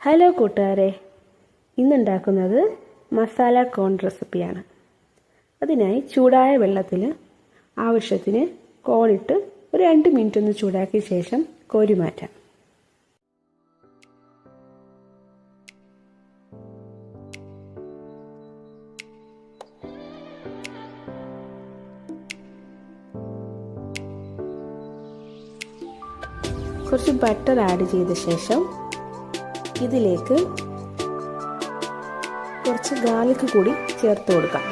Hello കൂട്ടുകാരെ, ഇന്നുണ്ടാക്കുന്നത് മസാല കോൺ റെസിപ്പിയാണ്. അതിനായി ചൂടായ വെള്ളത്തിൽ ആവശ്യത്തിന് കോണിട്ട് ഒരു 2 മിനിറ്റ് ഒന്ന് ചൂടാക്കിയ ശേഷം കോരി മാറ്റാം. കുറച്ച് ബട്ടർ ആഡ് ചെയ്ത ശേഷം ഇതിലേക്ക് കുറച്ച് ഗാർലിക് കൂടി ചേർത്ത് കൊടുക്കാം.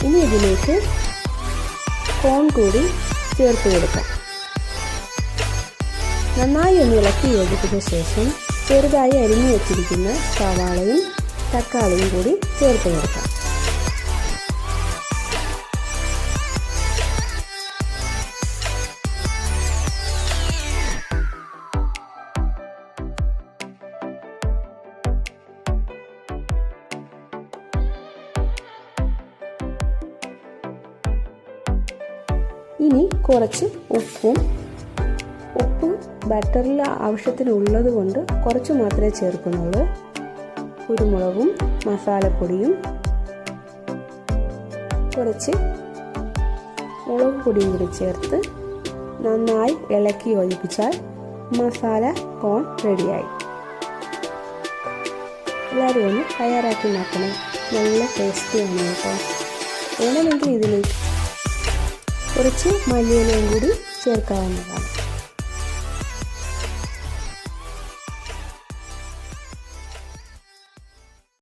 ഇനി ഇതിലേക്ക് കോൺ കൂടി ചേർത്ത് കൊടുക്കാം. നന്നായി ഒന്ന് ഇളക്കി യോജിപ്പിച്ച ശേഷം ചെറുതായി അരിഞ്ഞു വെച്ചിരിക്കുന്ന സവാളയും തക്കാളിയും കൂടി ചേർത്ത് കൊടുക്കാം. ഇനി കുറച്ച് ഉപ്പ് ബട്ടറിൽ ആവശ്യത്തിനുള്ളത് കൊണ്ട് കുറച്ച് മാത്രമേ ചേർക്കുന്നുള്ളൂ. കുരുമുളകും മസാലപ്പൊടിയും കുറച്ച് മുളക് പൊടിയും കൂടി ചേർത്ത് നന്നായി ഇളക്കി യോജിപ്പിച്ചാൽ മസാല കോൺ റെഡിയായി. എല്ലാവരും ഒന്ന് തയ്യാറാക്കി നോക്കണം. നല്ല ടേസ്റ്റിയാണ് കേട്ടോ. വേണമെങ്കിൽ ഇതിലേക്ക് കുറച്ച് മല്ലിയിലയും കൂടി ചേർക്കാവുന്നതാണ്.